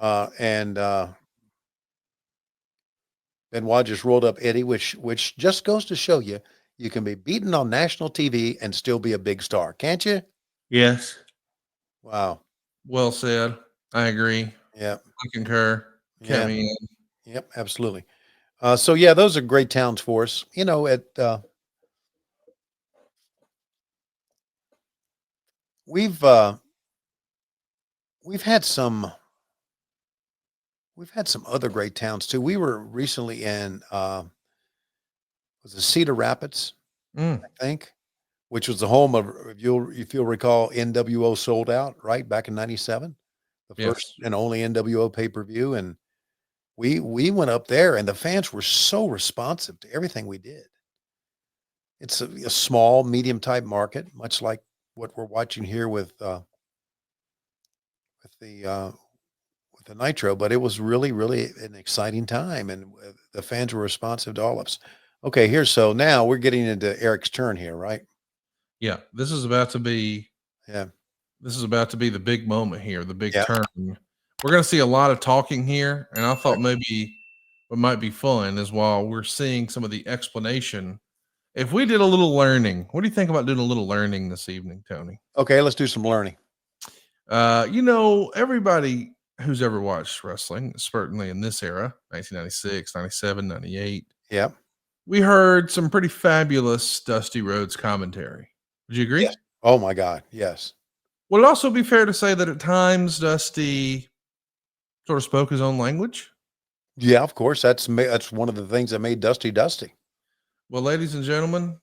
And Benoit just rolled up Eddie, which just goes to show you you can be beaten on national TV and still be a big star, can't you? Yes. Wow. Well said. I agree. Yeah. I concur. Count Yeah. me in. Yep. Absolutely. So yeah, those are great towns for us. We've uh, we've had some we've had some other great towns too. We were recently in was it Cedar Rapids, Mm, I think, which was the home of if you'll recall nWo sold out right back in '97, the yes. first and only nWo pay per view, and we went up there and the fans were so responsive to everything we did. It's a small, medium type market, much like what we're watching here with the Nitro, but it was really, really an exciting time, and the fans were responsive to all of us. Okay, so now we're getting into Eric's turn here, right? Yeah. This is about to be Yeah, the big moment here, the big yeah. turn. We're going to see a lot of talking here, and I thought maybe what might be fun is while we're seeing some of the explanation, if we did a little learning, what do you think about doing a little learning this evening, Tony? Okay, let's do some learning. Everybody who's ever watched wrestling, certainly in this era, 1996, 97, 98, Yeah. we heard some pretty fabulous Dusty Rhodes commentary. Would you agree? Yes. Oh my God. Yes. Would it also be fair to say that at times Dusty sort of spoke his own language? Yeah, of course. That's one of the things that made Dusty Dusty. Well, ladies and gentlemen,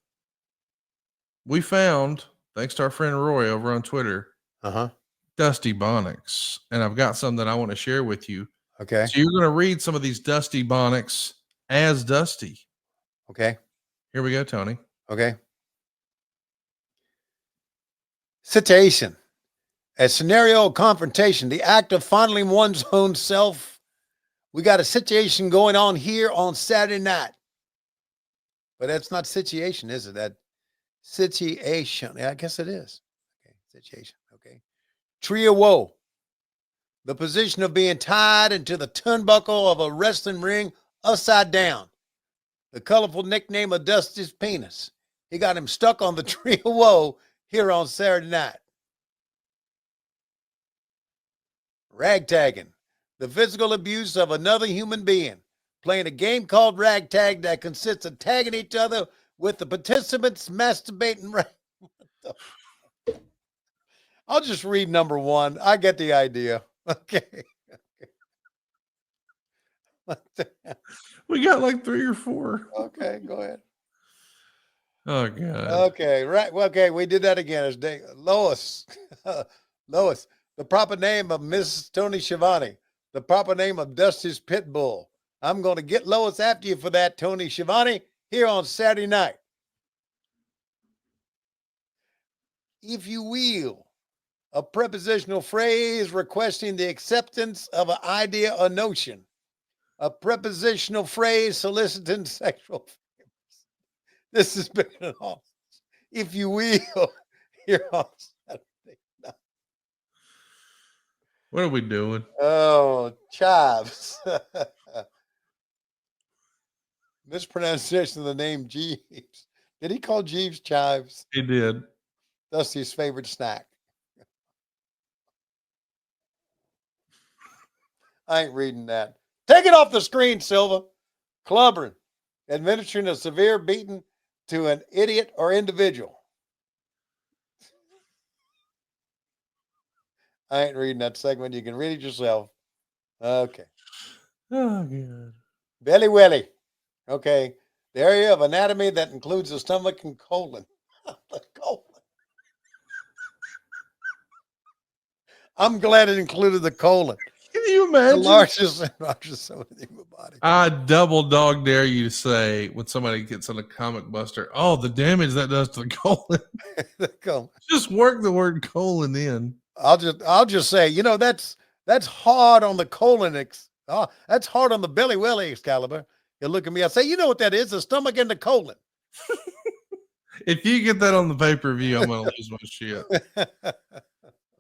we found, thanks to our friend Roy over on Twitter, Uh-huh. Dusty Bonics. And I've got some that I want to share with you. Okay. So you're going to read some of these Dusty Bonics as Dusty. Okay. Here we go, Tony. Okay. Situation. A scenario confrontation, the act of fondling one's own self. We got a situation going on here on Saturday night. But that's not situation, is it? That situation. Yeah, I guess it is. Okay. Situation. Okay. Tree of woe. The position of being tied into the turnbuckle of a wrestling ring upside down. The colorful nickname of Dusty's penis. He got him stuck on the tree of woe here on Saturday night. Ragtagging. The physical abuse of another human being. Playing a game called ragtag that consists of tagging each other with the participants masturbating. I'll just read number one. I get the idea. Okay. We got like 3 or 4. Okay, go ahead. Oh, God. Okay, right. Well, okay, we did that again. It's Lois. Lois. The proper name of Miss Tony Schiavone. The proper name of Dusty's pit bull. I'm going to get Lois after you for that, Tony Schiavone, here on Saturday night. If you will, a prepositional phrase requesting the acceptance of an idea or notion. A prepositional phrase soliciting sexual favors. This has been an awesome. If you will, here on Saturday night. What are we doing? Oh, chives. Mispronunciation of the name Jeeves. Did he call Jeeves chives? He did. Dusty's favorite snack. I ain't reading that. Take it off the screen, Silva. Clubbering. Administering a severe beating to an idiot or individual. I ain't reading that segment. You can read it yourself. Okay. Oh, God. Belly welly. Okay. The area of anatomy that includes the stomach and colon. The colon. I'm glad it included the colon. Can you The imagine? largest and largest zone of the human body. I double dog dare you to say when somebody gets on a comic buster, oh, the damage that does to the colon. The colon. Just work the word colon in. I'll just say, that's hard on the colon. That's hard on the belly welly, Excalibur. You look at me, I say, you know what that is? The stomach and the colon. If you get that on the pay-per-view, I'm gonna lose my shit.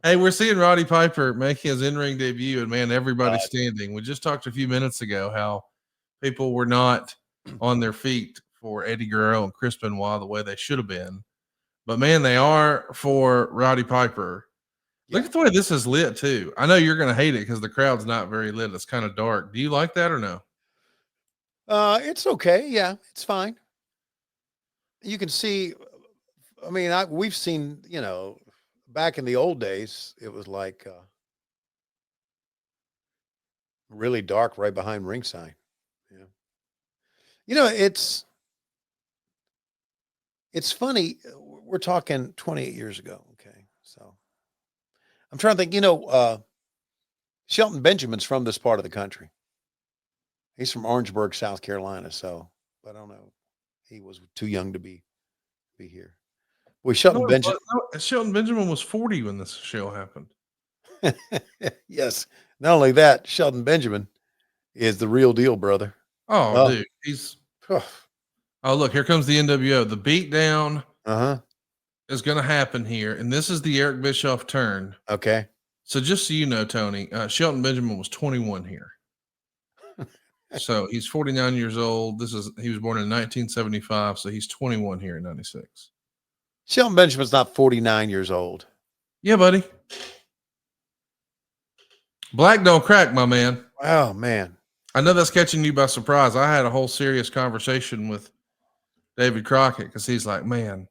Hey, we're seeing Rowdy Piper make his in-ring debut, and man, everybody's God. standing. We just talked a few minutes ago how people were not on their feet for Eddie Guerrero and Chris Benoit the way they should have been. But man, they are for Rowdy Piper. Look Yeah. at the way this is lit too. I know you're going to hate it because the crowd's not very lit. It's kind of dark. Do you like that or no? It's okay. Yeah, it's fine. You can see. I mean, we've seen. Back in the old days, it was like really dark right behind ringside. Yeah. It's funny. We're talking 28 years ago. Okay, so I'm trying to think. Shelton Benjamin's from this part of the country. He's from Orangeburg, South Carolina. So, but I don't know. He was too young to be here. Well, No, Shelton Benjamin. no, Shelton Benjamin was 40 when this show happened. Yes. Not only that, Shelton Benjamin is the real deal, brother. Oh, Oh, dude, he's. Oh, look, here comes the NWO. The beatdown uh-huh. is going to happen here, and this is the Eric Bischoff turn. Okay. So just so you know, Tony, Shelton Benjamin was 21 here. So he's 49 years old. He was born in 1975, so he's 21 here in 96. Shelton Benjamin's not 49 years old. Yeah, buddy. Black don't crack, my man. Oh, man. I know that's catching you by surprise. I had a whole serious conversation with David Crockett because he's like, man,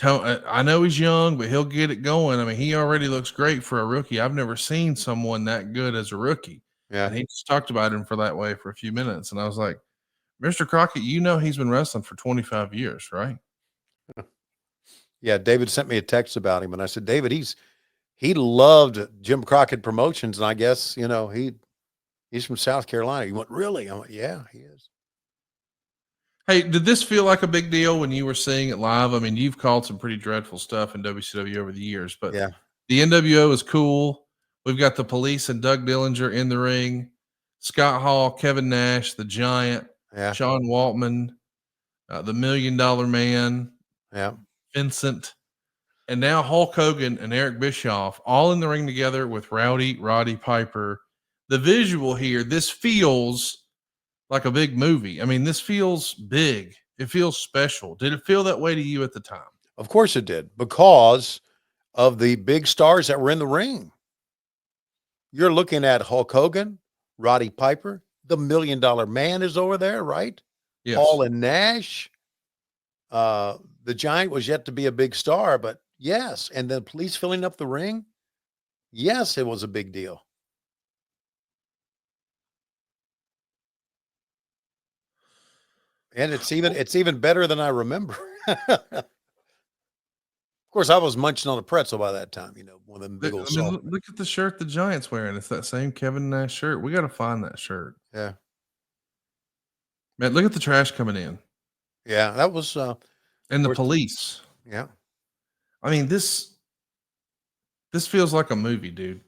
I know he's young, but he'll get it going. I mean, he already looks great for a rookie. I've never seen someone that good as a rookie. Yeah. And he just talked about him for that way for a few minutes. And I was like, Mr. Crockett, he's been wrestling for 25 years, right? Yeah. David sent me a text about him, and I said, David, he loved Jim Crockett Promotions, and I guess he's from South Carolina. He went, really? I went, yeah, he is. Hey, did this feel like a big deal when you were seeing it live? I mean, you've called some pretty dreadful stuff in WCW over the years, but Yeah. the NWO is cool. We've got the Police and Doug Dillinger in the ring, Scott Hall, Kevin Nash, the Giant, Yeah. Sean Waltman, the $1 Million Man, Yeah. Vincent, and now Hulk Hogan and Eric Bischoff all in the ring together with Roddy Piper. The visual here, this feels like a big movie. I mean, this feels big. It feels special. Did it feel that way to you at the time? Of course it did, because of the big stars that were in the ring. You're looking at Hulk Hogan, Roddy Piper, the $1 Million Man is over there, right? Yes. Paul and Nash. The Giant was yet to be a big star, but yes. And the Police filling up the ring. Yes, it was a big deal. And it's even better than I remember. Of course, I was munching on a pretzel by that time, one of them big old salt. Look at the shirt the Giant's wearing. It's that same Kevin Nash shirt. We got to find that shirt. Yeah. Man, look at the trash coming in. Yeah, that was and the Police. Yeah. I mean, this feels like a movie, dude.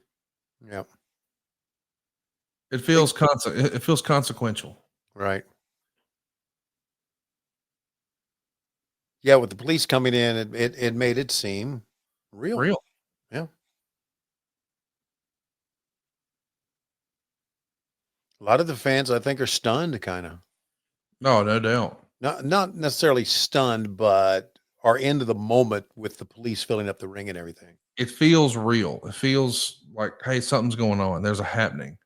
Yeah. It feels consequential. Right. Yeah, with the Police coming in, it made it seem real. Real. Yeah. A lot of the fans, I think, are stunned, kind of. No doubt. Not necessarily stunned, but are into the moment with the Police filling up the ring and everything. It feels real. It feels like, hey, something's going on. There's a happening.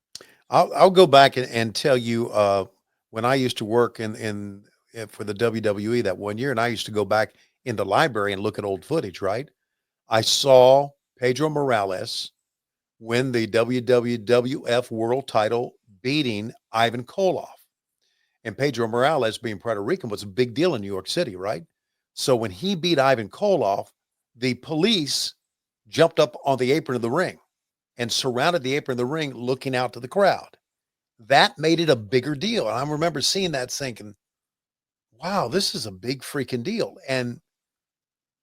I'll go back and tell you when I used to work in for the WWE that one year, and I used to go back in the library and look at old footage, right? I saw Pedro Morales win the WWF World title, beating Ivan Koloff. And Pedro Morales, being Puerto Rican, was a big deal in New York City, right? So when he beat Ivan Koloff, the Police jumped up on the apron of the ring and surrounded the apron of the ring, looking out to the crowd. That made it a bigger deal. And I remember seeing that thinking, wow, this is a big freaking deal. And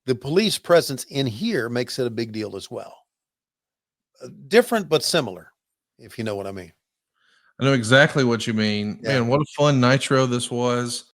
the Police presence in here makes it a big deal as well. Different, but similar, if you know what I mean. I know exactly what you mean. Yeah. Man, what a fun Nitro this was.